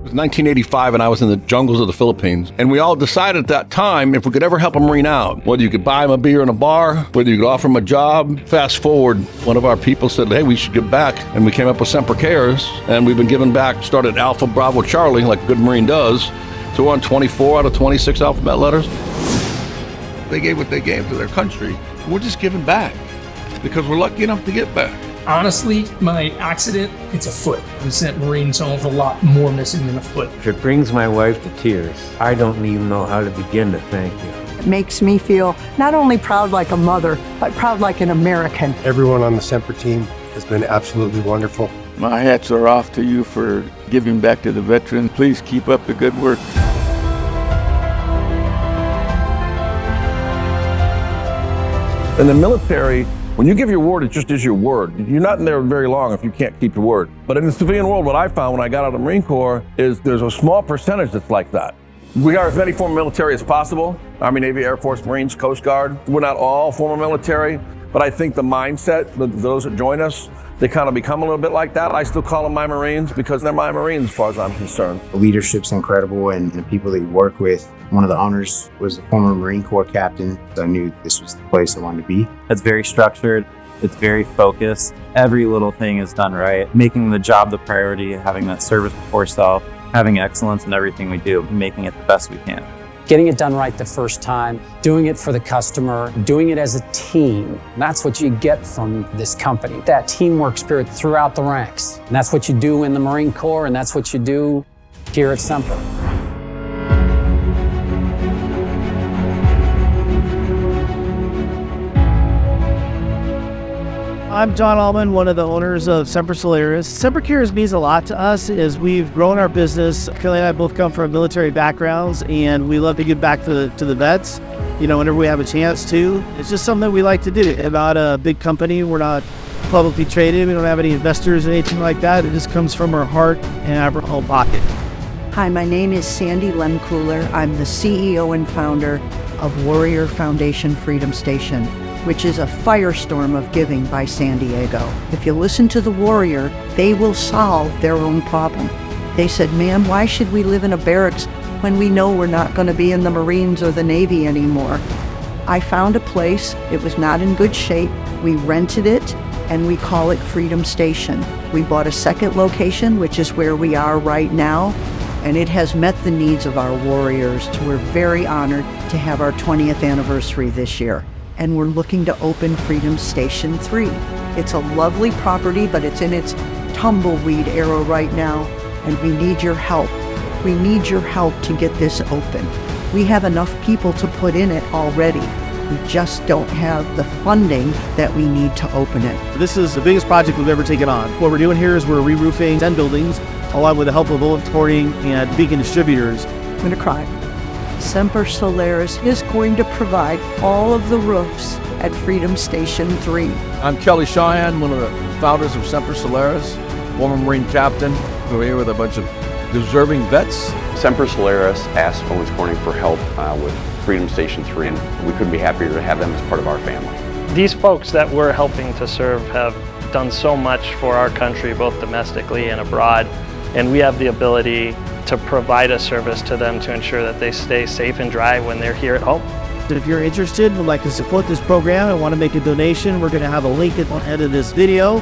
It was 1985 and I was in the jungles of the Philippines. And we all decided at that time if we could ever help a Marine out, whether you could buy him a beer in a bar, whether you could offer him a job. Fast forward, one of our people said, hey, we should give back. And we came up with Semper Cares, and we've been giving back, started Alpha Bravo Charlie, like a good Marine does. So we're on 24 out of 26 alphabet letters. They gave what they gave to their country. We're just giving back because we're lucky enough to get back. Honestly, my accident, it's a foot. We sent Marines home with a lot more missing than a foot. If it brings my wife to tears, I don't even know how to begin to thank you. It makes me feel not only proud like a mother, but proud like an American. Everyone on the Semper team has been absolutely wonderful. My hats are off to you for giving back to the veterans. Please keep up the good work. In the military, when you give your word, it just is your word. You're not in there very long if you can't keep your word. But in the civilian world, what I found when I got out of the Marine Corps is there's a small percentage that's like that. We are as many former military as possible. Army, Navy, Air Force, Marines, Coast Guard. We're not all former military, but I think the mindset, those that join us, they kind of become a little bit like that. I still call them my Marines because they're my Marines as far as I'm concerned. The leadership's incredible, and the people that you work with. One of the owners was a former Marine Corps captain, so I knew this was the place I wanted to be. It's very structured, it's very focused. Every little thing is done right, making the job the priority, having that service before self, having excellence in everything we do, making it the best we can. Getting it done right the first time, doing it for the customer, doing it as a team. That's what you get from this company, that teamwork spirit throughout the ranks. And that's what you do in the Marine Corps, and that's what you do here at Semper. I'm John Almond, one of the owners of Semper Solaris. Semper Cares means a lot to us as we've grown our business. Kelly and I both come from military backgrounds, and we love to give back to the vets, whenever we have a chance to. It's just something we like to do. We're not a big company. We're not publicly traded. We don't have any investors or anything like that. It just comes from our heart and our whole pocket. Hi, my name is Sandy Lemkuhler. I'm the CEO and founder of Warrior Foundation Freedom Station, which is a firestorm of giving by San Diego. If you listen to the Warrior, they will solve their own problem. They said, ma'am, why should we live in a barracks when we know we're not going to be in the Marines or the Navy anymore? I found a place. It was not in good shape. We rented it, and we call it Freedom Station. We bought a second location, which is where we are right now, and it has met the needs of our warriors. We're very honored to have our 20th anniversary this year. And we're looking to open Freedom Station 3. It's a lovely property, but it's in its tumbleweed era right now, and we need your help. We need your help to get this open. We have enough people to put in it already. We just don't have the funding that we need to open it. This is the biggest project we've ever taken on. What we're doing here is we're re-roofing 10 buildings, along with the help of Torres and Beacon Distributors. I'm gonna cry. Semper Solaris is going to provide all of the roofs at Freedom Station 3. I'm Kelly Shawhan, one of the founders of Semper Solaris, former Marine captain. We're here with a bunch of deserving vets. Semper Solaris asked Owens Corning for help with Freedom Station 3, and we couldn't be happier to have them as part of our family. These folks that we're helping to serve have done so much for our country, both domestically and abroad, and we have the ability to provide a service to them to ensure that they stay safe and dry when they're here at home. If you're interested and would like to support this program and want to make a donation, we're going to have a link at the end of this video.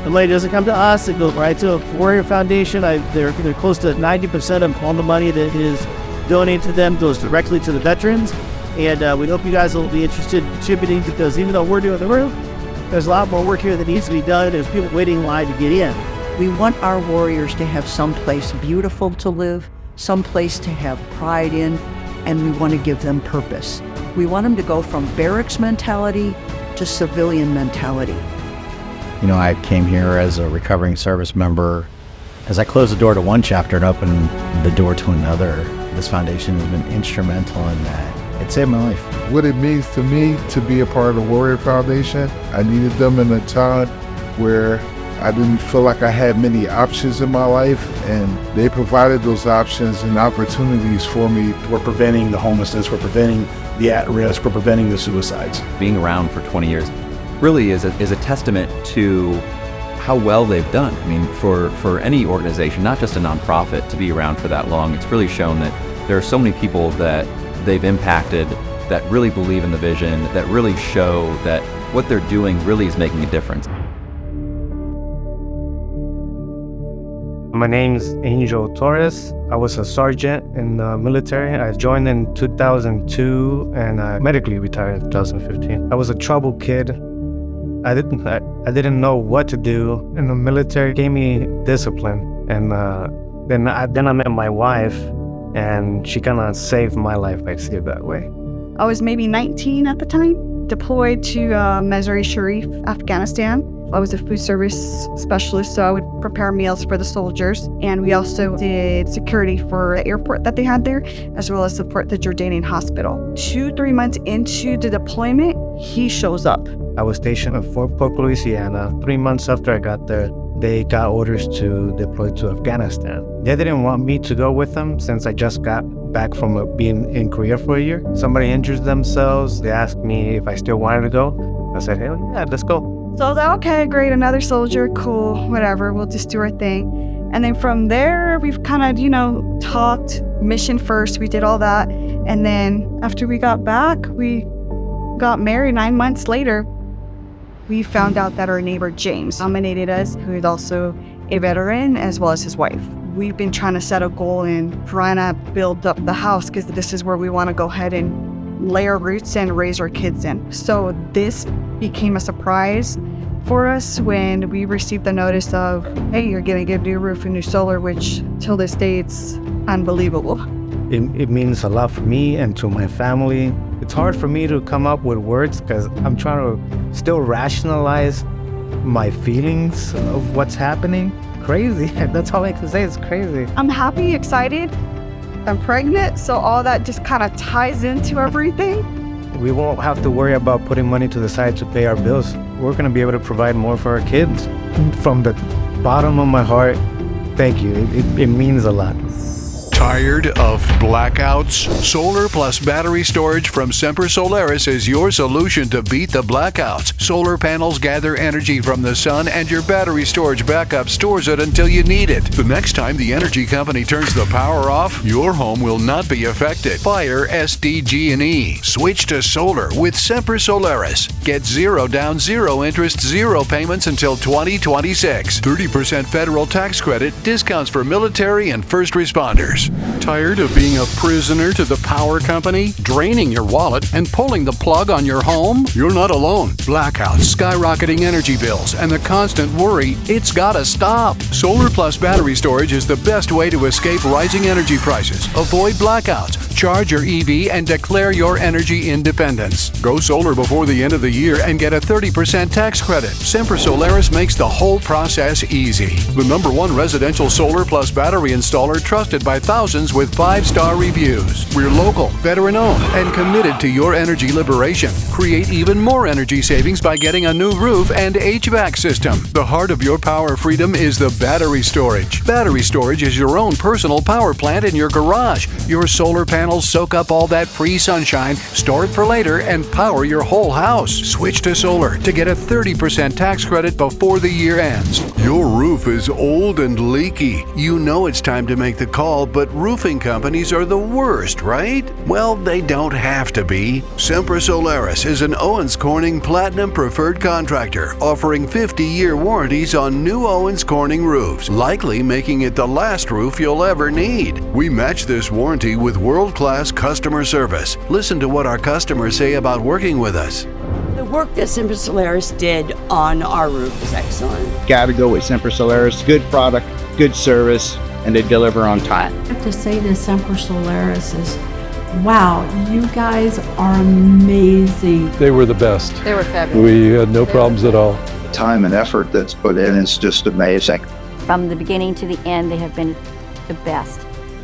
The money doesn't come to us, it goes right to Warrior Foundation. They're close to 90% of all the money that is donated to them goes directly to the veterans. And we hope you guys will be interested in contributing, because even though we're doing the roof, there's a lot more work here that needs to be done. There's people waiting in line to get in. We want our warriors to have someplace beautiful to live, someplace to have pride in, and we want to give them purpose. We want them to go from barracks mentality to civilian mentality. I came here as a recovering service member. As I closed the door to one chapter and opened the door to another, this foundation has been instrumental in that. It saved my life. What it means to me to be a part of the Warrior Foundation, I needed them in a time where I didn't feel like I had many options in my life, and they provided those options and opportunities for me. We're preventing the homelessness, we're preventing the at-risk, we're preventing the suicides. Being around for 20 years really is a testament to how well they've done. I mean, for any organization, not just a nonprofit, to be around for that long, it's really shown that there are so many people that they've impacted that really believe in the vision, that really show that what they're doing really is making a difference. My name's Angel Torres. I was a sergeant in the military. I joined in 2002 and I medically retired in 2015. I was a troubled kid. I didn't know what to do, and the military gave me discipline. And then I met my wife, and she kind of saved my life, I see it that way. I was maybe 19 at the time, deployed to Mazar-e-Sharif, Afghanistan. I was a food service specialist, so I would prepare meals for the soldiers. And we also did security for the airport that they had there, as well as support the Jordanian hospital. 2-3 months into the deployment, he shows up. I was stationed at Fort Polk, Louisiana. 3 months after I got there, they got orders to deploy to Afghanistan. They didn't want me to go with them since I just got back from being in Korea for a year. Somebody injures themselves. They asked me if I still wanted to go. I said, hell yeah, let's go. So I was like, okay, great, another soldier, cool, whatever, we'll just do our thing. And then from there, we've kind of, talked mission first, we did all that. And then after we got back, we got married 9 months later. We found out that our neighbor James nominated us, who is also a veteran, as well as his wife. We've been trying to set a goal and trying to build up the house because this is where we want to go ahead and lay our roots and raise our kids in. So this became a surprise for us when we received the notice of, hey, you're going to get new roof and new solar, which till this day, it's unbelievable. It means a lot for me and to my family. It's hard for me to come up with words because I'm trying to still rationalize my feelings of what's happening. Crazy. That's all I can say. It's crazy. I'm happy, excited. I'm pregnant, so all that just kind of ties into everything. We won't have to worry about putting money to the side to pay our bills. We're going to be able to provide more for our kids. From the bottom of my heart, thank you. It means a lot. Tired of blackouts? Solar plus battery storage from Semper Solaris is your solution to beat the blackouts. Solar panels gather energy from the sun and your battery storage backup stores it until you need it. The next time the energy company turns the power off, your home will not be affected. Fire SDG&E. Switch to solar with Semper Solaris. Get zero down, zero interest, zero payments until 2026. 30% federal tax credit, discounts for military and first responders. Tired of being a prisoner to the power company, draining your wallet, and pulling the plug on your home? You're not alone. Blackouts, skyrocketing energy bills, and the constant worry, it's gotta stop. Solar plus battery storage is the best way to escape rising energy prices, avoid blackouts, charge your EV, and declare your energy independence. Go solar before the end of the year and get a 30% tax credit. Semper Solaris makes the whole process easy. The #1 residential solar plus battery installer trusted by thousands with 5-star reviews. We're local, veteran-owned, and committed to your energy liberation. Create even more energy savings by getting a new roof and HVAC system. The heart of your power freedom is the battery storage. Battery storage is your own personal power plant in your garage. Your solar panels soak up all that free sunshine, store it for later, and power your whole house. Switch to solar to get a 30% tax credit before the year ends. Your roof is old and leaky. You know it's time to make the call, but roofing companies are the worst, right? Well, they don't have to be. Semper Solaris is an Owens Corning Platinum Preferred Contractor, offering 50-year warranties on new Owens Corning roofs, likely making it the last roof you'll ever need. We match this warranty with world-class customer service. Listen to what our customers say about working with us. The work that Semper Solaris did on our roof is excellent. Gotta go with Semper Solaris. Good product, good service, and they deliver on time. I have to say this Semper Solaris is, wow, you guys are amazing. They were the best. They were fabulous. We had no problems at all. The time and effort that's put in is just amazing. From the beginning to the end, they have been the best.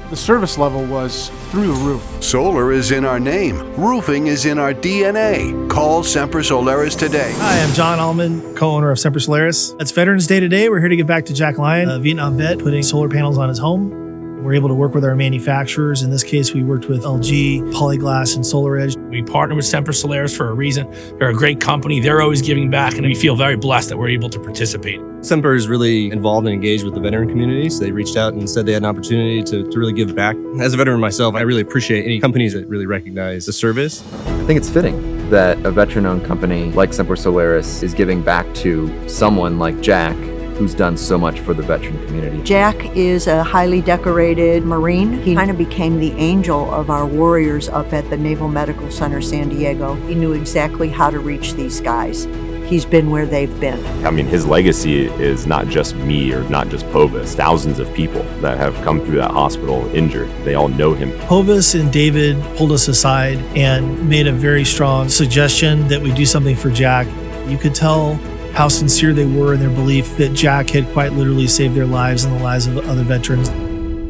The service level was through the roof. Solar is in our name. Roofing is in our DNA. Call Semper Solaris today. Hi, I'm John Almond, co-owner of Semper Solaris. It's Veterans Day today. We're here to give back to Jack Lyon, a Vietnam vet, putting solar panels on his home. We're able to work with our manufacturers. In this case, we worked with LG, Polyglass, and SolarEdge. We partner with Semper Solaris for a reason. They're a great company. They're always giving back, and we feel very blessed that we're able to participate. Semper is really involved and engaged with the veteran community, so they reached out and said they had an opportunity to really give back. As a veteran myself, I really appreciate any companies that really recognize the service. I think it's fitting that a veteran-owned company like Semper Solaris is giving back to someone like Jack, who's done so much for the veteran community. Jack is a highly decorated Marine. He kind of became the angel of our warriors up at the Naval Medical Center, San Diego. He knew exactly how to reach these guys. He's been where they've been. I mean, his legacy is not just me or not just Povis. Thousands of people that have come through that hospital injured, they all know him. Povis and David pulled us aside and made a very strong suggestion that we do something for Jack. You could tell how sincere they were in their belief that Jack had quite literally saved their lives and the lives of other veterans.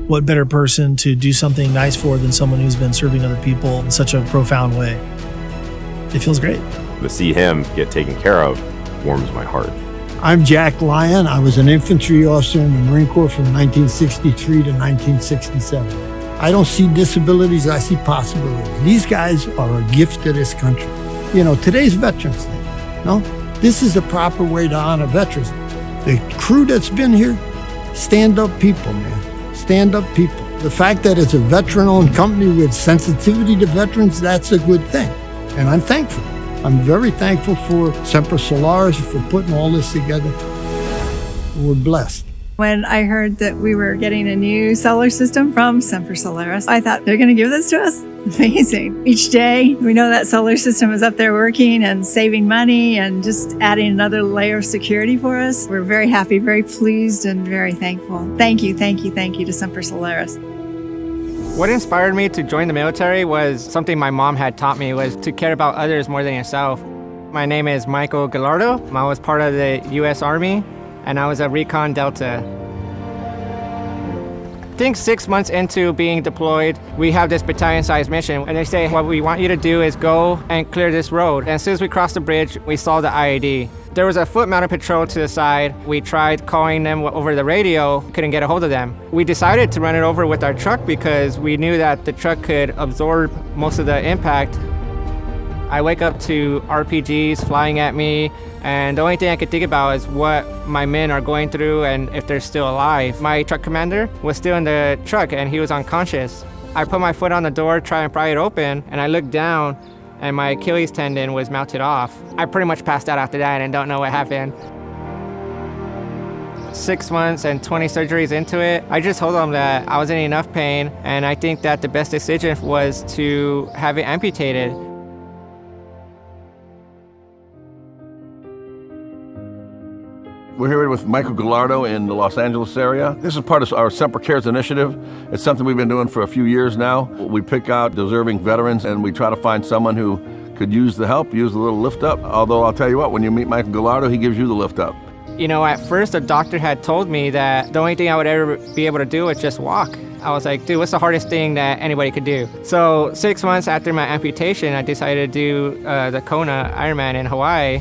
What better person to do something nice for than someone who's been serving other people in such a profound way? It feels great. To see him get taken care of warms my heart. I'm Jack Lyon. I was an infantry officer in the Marine Corps from 1963 to 1967. I don't see disabilities, I see possibilities. These guys are a gift to this country. You know, today's Veterans Day, no? This is the proper way to honor veterans. The crew that's been here, stand-up people, man. Stand-up people. The fact that it's a veteran-owned company with sensitivity to veterans, that's a good thing. And I'm thankful. I'm very thankful for Semper Solaris for putting all this together. We're blessed. When I heard that we were getting a new solar system from Semper Solaris, I thought, they're going to give this to us? Amazing. Each day, we know that solar system is up there working and saving money and just adding another layer of security for us. We're very happy, very pleased, and very thankful. Thank you to Semper Solaris. What inspired me to join the military was something my mom had taught me, was to care about others more than yourself. My name is Michael Gallardo. I was part of the U.S. Army, and I was a Recon Delta. I think 6 months into being deployed, we have this battalion-sized mission, and they say, what we want you to do is go and clear this road. And as soon as we crossed the bridge, we saw the IED. There was a foot-mounted patrol to the side. We tried calling them over the radio, couldn't get a hold of them. We decided to run it over with our truck because we knew that the truck could absorb most of the impact. I wake up to RPGs flying at me, and the only thing I could think about is what my men are going through and if they're still alive. My truck commander was still in the truck and he was unconscious. I put my foot on the door, try and pry it open, and I looked down and my Achilles tendon was melted off. I pretty much passed out after that and don't know what happened. 6 months and 20 surgeries into it, I just told them that I was in enough pain, and I think that the best decision was to have it amputated. We're here with Michael Gallardo in the Los Angeles area. This is part of our Semper Cares Initiative. It's something we've been doing for a few years now. We pick out deserving veterans and we try to find someone who could use the help, use a little lift up. Although I'll tell you what, when you meet Michael Gallardo, he gives you the lift up. You know, at first the doctor had told me that the only thing I would ever be able to do was just walk. I was like, dude, what's the hardest thing that anybody could do? So 6 months after my amputation, I decided to do the Kona Ironman in Hawaii.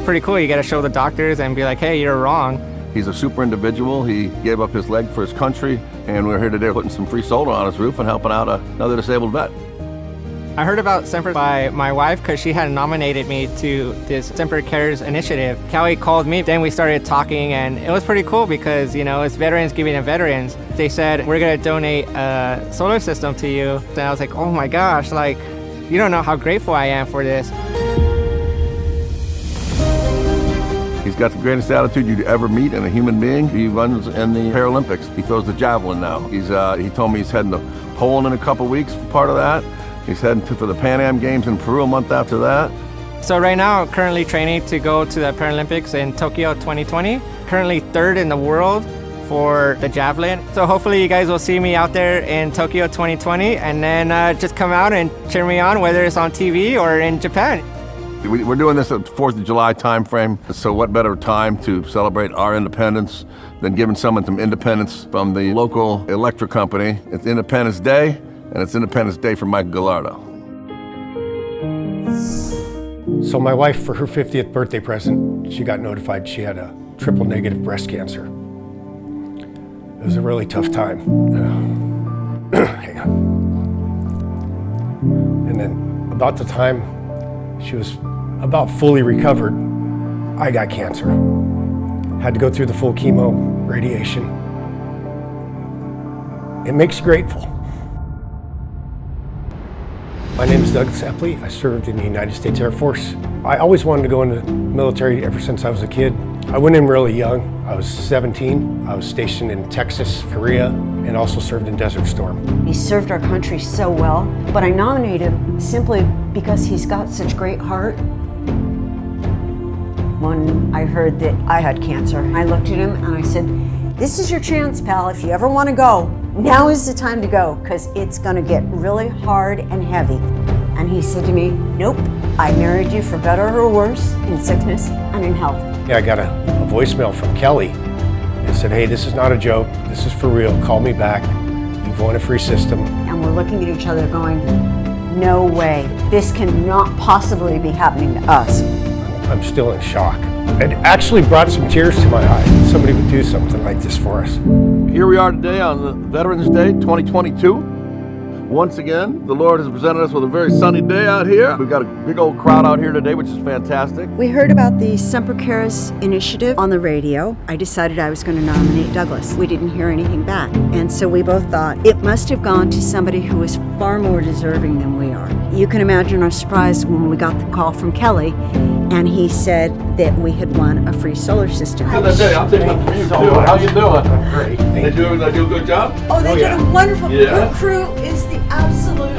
Pretty cool. You got to show the doctors and be like, hey, you're wrong. He's a super individual. He gave up his leg for his country, and we're here today putting some free solar on his roof and helping out another disabled vet. I heard about Semper by my wife because she had nominated me to this Semper Cares Initiative. Callie called me, then we started talking, and it was pretty cool because, you know, it's veterans giving to veterans. They said, we're going to donate a solar system to you. And I was like, oh my gosh, like, you don't know how grateful I am for this. He's got the greatest attitude you'd ever meet in a human being. He runs in the Paralympics. He throws the javelin now. He told me he's heading to Poland in a couple weeks for part of that. He's heading for the Pan Am Games in Peru a month after that. So right now, I'm currently training to go to the Paralympics in Tokyo 2020. Currently third in the world for the javelin. So hopefully you guys will see me out there in Tokyo 2020 and then just come out and cheer me on, whether it's on TV or in Japan. We're doing this at the 4th of July time frame, so what better time to celebrate our independence than giving someone some independence from the local electric company. It's Independence Day, and it's Independence Day for Michael Gallardo. So my wife, for her 50th birthday present, she got notified she had a triple negative breast cancer. It was a really tough time. Hang on. And then about the time she was about fully recovered, I got cancer. had to go through the full chemo radiation. It makes you grateful. My name is Douglas Epley. I served in the United States Air Force. I always wanted to go into the military ever since I was a kid. I went in really young. I was 17. I was stationed in Texas, Korea, and also served in Desert Storm. He served our country so well, but I nominated him simply because he's got such great heart. When I heard that I had cancer, I looked at him and I said, "This is your chance, pal. If you ever want to go, now is the time to go, because it's going to get really hard and heavy." And he said to me, "Nope, I married you for better or worse, in sickness and in health." Yeah, I got a voicemail from Kelly. It said, "Hey, this is not a joke. This is for real. Call me back. You've won a free system." And we're looking at each other going, "No way. This cannot possibly be happening to us." I'm still in shock. It actually brought some tears to my eyes that somebody would do something like this for us. Here we are today on the Veterans Day 2022. Once again, the Lord has presented us with a very sunny day out here. We've got a big old crowd out here today, which is fantastic. We heard about the Semper Cares Initiative on the radio. I decided I was going to nominate Douglas. We didn't hear anything back. And so we both thought it must have gone to somebody who was far more deserving than we are. You can imagine our surprise when we got the call from Kelly and he said that we had won a free solar system. I'll take one from you too. How you doing? Great. They do a good job? Oh, they did a wonderful. Yeah. Your crew is the absolute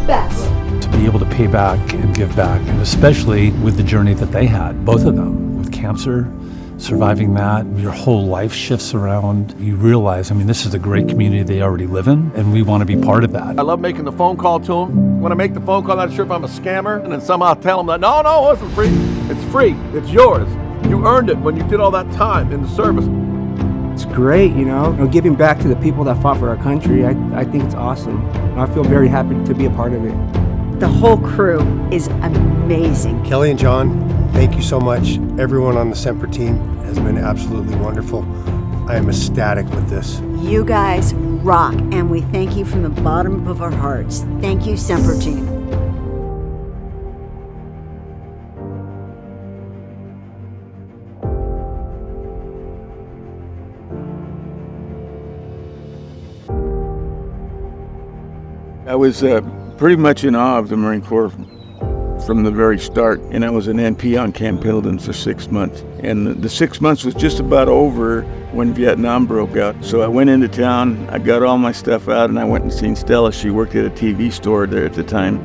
best. To be able to pay back and give back, and especially with the journey that they had, both of them, with cancer, surviving that, your whole life shifts around. You realize, this is a great community they already live in, and we want to be part of that. I love making the phone call to them. When I make the phone call, I'm not sure if I'm a scammer, and then somehow tell them that, no, it wasn't free. It's free. It's yours. You earned it when you did all that time in the service. It's great, giving back to the people that fought for our country. I think it's awesome. I feel very happy to be a part of it. The whole crew is amazing. Kelly and John, thank you so much. Everyone on the Semper team has been absolutely wonderful. I am ecstatic with this. You guys rock, and we thank you from the bottom of our hearts. Thank you, Semper team. I was pretty much in awe of the Marine Corps from the very start, and I was an NP on Camp Pendleton for 6 months. And the 6 months was just about over when Vietnam broke out. So I went into town, I got all my stuff out, and I went and seen Stella. She worked at a TV store there at the time,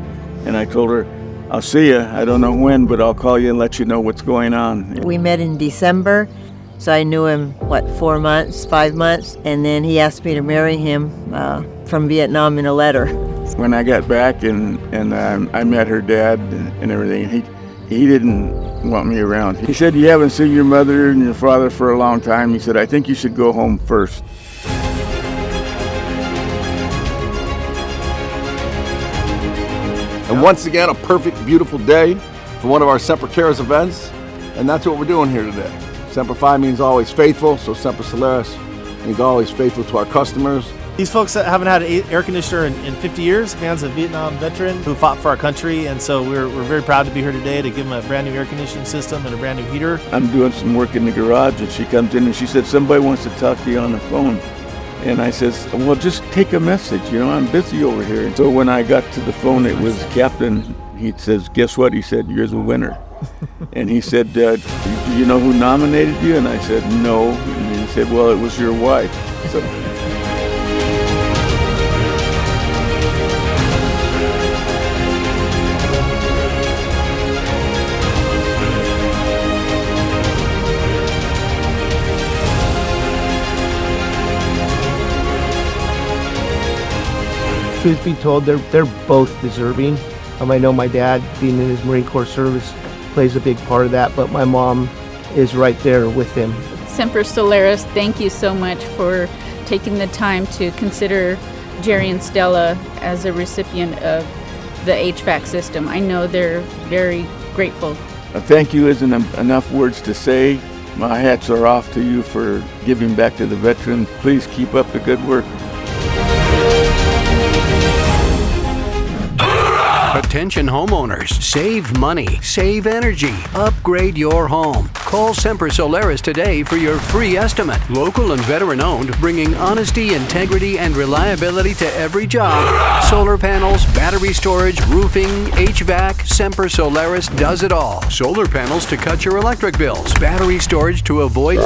and I told her, "I'll see you. I don't know when, but I'll call you and let you know what's going on." We met in December, so I knew him, 4 months, 5 months, and then he asked me to marry him from Vietnam in a letter. When I got back and I met her dad and everything, he didn't want me around. He said, "You haven't seen your mother and your father for a long time." He said, "I think you should go home first." And once again, a perfect, beautiful day for one of our Semper Cares events. And that's what we're doing here today. Semper Fi means always faithful, so Semper Solaris means always faithful to our customers. These folks haven't had an air conditioner in 50 years. Man's a Vietnam veteran who fought for our country, and so we're very proud to be here today to give him a brand new air conditioning system and a brand new heater. I'm doing some work in the garage, and she comes in and she said, "Somebody wants to talk to you on the phone." And I says, "Well, just take a message, I'm busy over here." And so when I got to the phone, it was Captain. He says, "Guess what?" He said, "You're the winner." And he said, "Do you know who nominated you?" And I said, "No." And he said, "Well, it was your wife." So. Truth be told, they're both deserving. I know my dad, being in his Marine Corps service, plays a big part of that, but my mom is right there with him. Semper Solaris, thank you so much for taking the time to consider Jerry and Stella as a recipient of the HVAC system. I know they're very grateful. Thank you isn't enough words to say. My hats are off to you for giving back to the veteran. Please keep up the good work. Attention homeowners, save money, save energy, upgrade your home. Call Semper Solaris today for your free estimate. Local and veteran owned, bringing honesty, integrity, and reliability to every job. Solar panels, battery storage, roofing, HVAC, Semper Solaris does it all. Solar panels to cut your electric bills, battery storage to avoid...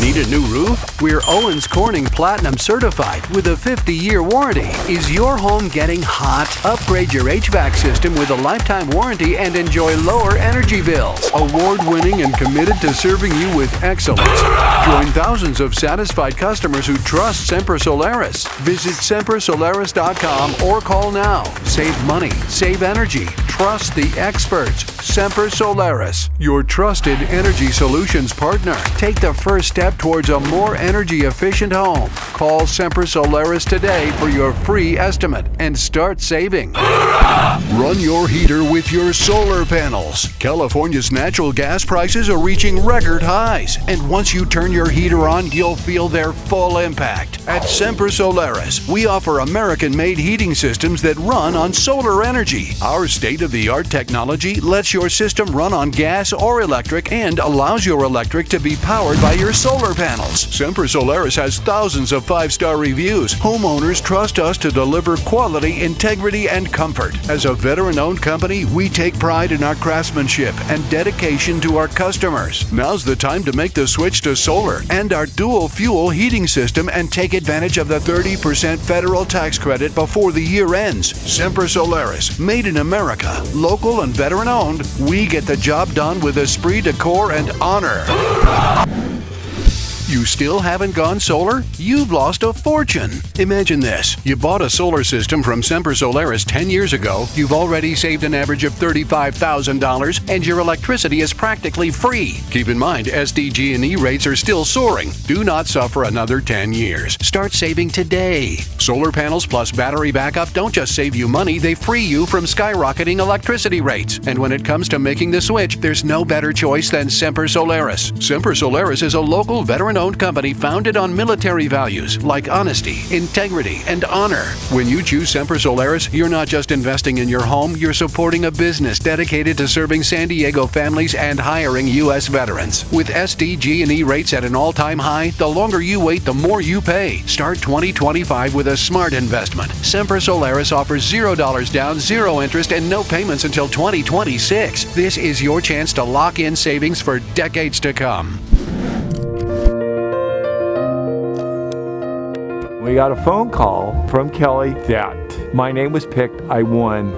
Need a new roof? We're Owens Corning Platinum certified with a 50-year warranty. Is your home getting hot? Upgrade your HVAC system with a lifetime warranty and enjoy lower energy bills. Award-winning and committed to serving you with excellence. Join thousands of satisfied customers who trust Semper Solaris. Visit sempersolaris.com or call now. Save money, save energy, trust the experts. Semper Solaris, your trusted energy solutions partner. Take the first step towards a more energy-efficient home. Call Semper Solaris today for your free estimate and start saving. Run your heater with your solar panels. California's natural gas prices are reaching record highs, and once you turn your heater on, you'll feel their full impact. At Semper Solaris, we offer American-made heating systems that run on solar energy. Our state-of-the-art technology lets your system run on gas or electric and allows your electric to be powered by your solar panels. Semper Solaris has thousands of 5-star reviews. Homeowners trust us to deliver quality, integrity, and comfort. As a veteran-owned company, we take pride in our craftsmanship and dedication to our customers. Now's the time to make the switch to solar and our dual-fuel heating system and take advantage of the 30% federal tax credit before the year ends. Semper Solaris, made in America, local and veteran-owned, we get the job done with esprit de corps and honor. You still haven't gone solar? You've lost a fortune. Imagine this. You bought a solar system from Semper Solaris 10 years ago. You've already saved an average of $35,000 and your electricity is practically free. Keep in mind, SDG&E rates are still soaring. Do not suffer another 10 years. Start saving today. Solar panels plus battery backup don't just save you money, they free you from skyrocketing electricity rates. And when it comes to making the switch, there's no better choice than Semper Solaris. Semper Solaris is a local veteran-owned company founded on military values like honesty, integrity, and honor. When you choose Semper Solaris, you're not just investing in your home, you're supporting a business dedicated to serving San Diego families and hiring U.S. veterans. With SDG&E rates at an all-time high, the longer you wait, the more you pay. Start 2025 with a smart investment. Semper Solaris offers $0 down, 0 interest, and no payments until 2026. This is your chance to lock in savings for decades to come. We got a phone call from Kelly that my name was picked. I won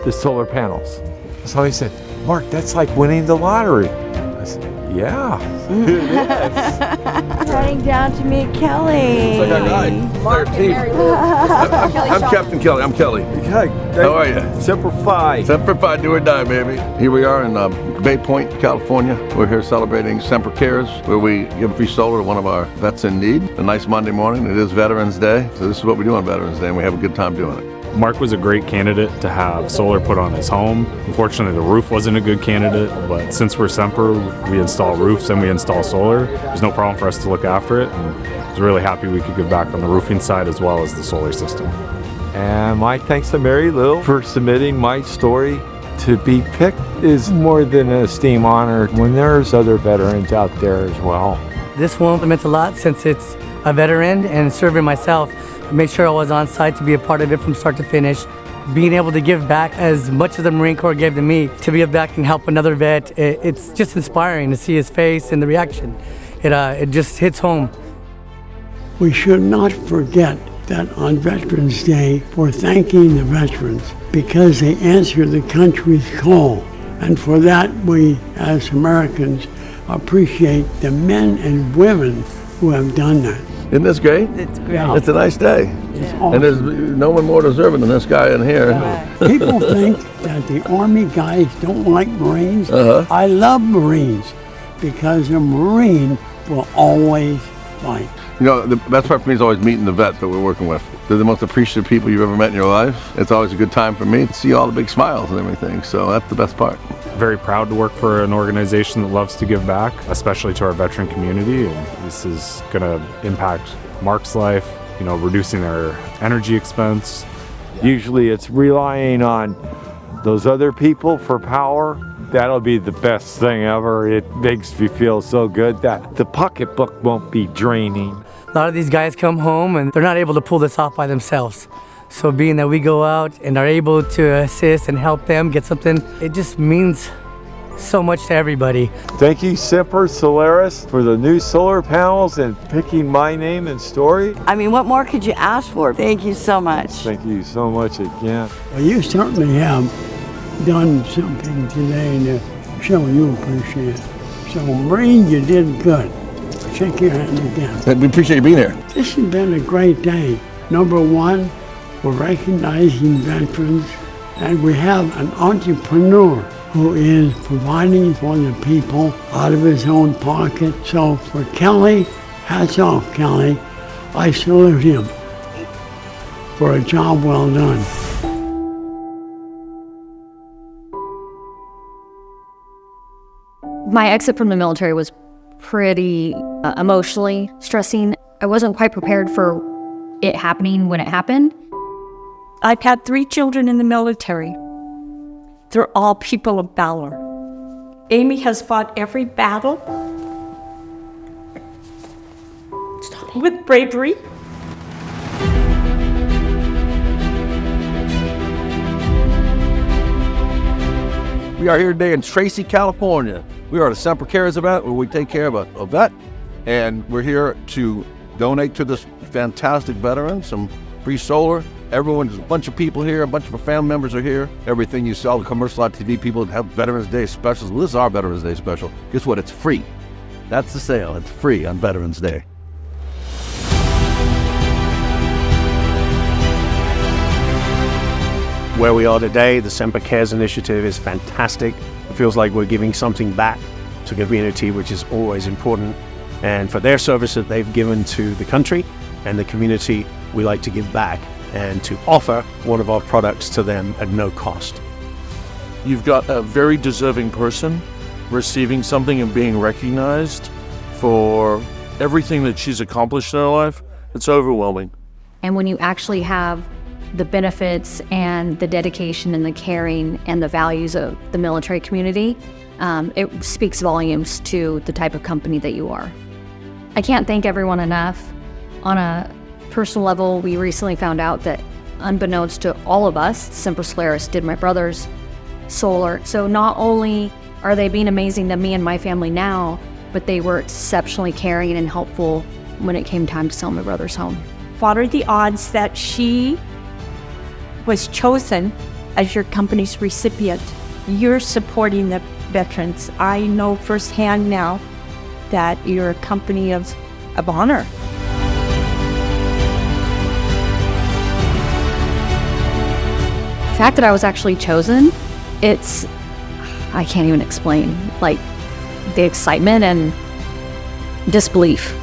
the solar panels. So he said, Mark, that's like winning the lottery. I said, yeah, it is. Running down to meet Kelly. It's like our guy. Mark and Mary Lou. I'm Captain Kelly. I'm Kelly. Hi. How are you? Semper Fi. Semper Fi, do or die, baby. Here we are in Bay Point, California. We're here celebrating Semper Cares, where we give free solar to one of our vets in need. A nice Monday morning. It is Veterans Day, so this is what we do on Veterans Day, and we have a good time doing it. Mark was a great candidate to have solar put on his home. Unfortunately, the roof wasn't a good candidate, but since we're Semper, we install roofs and we install solar. There's no problem for us to look after it, and I was really happy we could give back on the roofing side as well as the solar system. And my thanks to Mary Lou for submitting my story. To be picked is more than an esteemed honor when there's other veterans out there as well. This one meant a lot since it's a veteran and serving myself. I made sure I was on site to be a part of it from start to finish. Being able to give back as much as the Marine Corps gave to me, to give back and help another vet, it's just inspiring to see his face and the reaction. It just hits home. We should not forget that on Veterans Day, we're thanking the veterans because they answer the country's call. And for that, we as Americans appreciate the men and women who have done that. Isn't this great? It's great. It's a nice day. Awesome. And there's no one more deserving than this guy in here. People think that the Army guys don't like Marines. I love Marines because a Marine will always fight. You know, the best part for me is always meeting the vet that we're working with. They're the most appreciative people you've ever met in your life. It's always a good time for me to see all the big smiles and everything, so that's the best part. Very proud to work for an organization that loves to give back, especially to our veteran community, and this is going to impact Mark's life, you know, reducing their energy expense. Usually it's relying on those other people for power, that'll be the best thing ever. It makes me feel so good that the pocketbook won't be draining. A lot of these guys come home and they're not able to pull this off by themselves. So being that we go out and are able to assist and help them get something, it just means so much to everybody. Thank you, Semper Solaris, for the new solar panels and picking my name and story. I mean, what more could you ask for? Thank you so much. Thank you so much again. Well, you certainly have done something today to show you appreciate it. So, Marine, you did good. Shake your hand again. We appreciate you being here. This has been a great day. Number one, we're recognizing veterans, and we have an entrepreneur who is providing for the people out of his own pocket. So for Kelly, hats off, Kelly. I salute him for a job well done. My exit from the military was pretty emotionally stressing. I wasn't quite prepared for it happening when it happened. I've had 3 children in the military. They're all people of valor. Amy has fought every battle with bravery. We are here today in Tracy, California. We are at a Semper Cares event where we take care of a vet, and we're here to donate to this fantastic veteran some free solar. There's a bunch of people here, a bunch of our family members are here. Everything you saw, the commercial on TV, people have Veterans Day specials. Well, this is our Veterans Day special. Guess what? It's free. That's the sale. It's free on Veterans Day. Where we are today, the Semper Cares Initiative is fantastic. It feels like we're giving something back to the community, which is always important. And for their service that they've given to the country and the community, we like to give back and to offer one of our products to them at no cost. You've got a very deserving person receiving something and being recognized for everything that she's accomplished in her life. It's overwhelming. And when you actually have the benefits and the dedication and the caring and the values of the military community, it speaks volumes to the type of company that you are. I can't thank everyone enough. On a personal level, we recently found out that, unbeknownst to all of us, Semper Solaris did my brother's solar. So not only are they being amazing to me and my family now, but they were exceptionally caring and helpful when it came time to sell my brother's home. What are the odds that she was chosen as your company's recipient? You're supporting the veterans. I know firsthand now that you're a company of honor. The fact that I was actually chosen, I can't even explain, like the excitement and disbelief.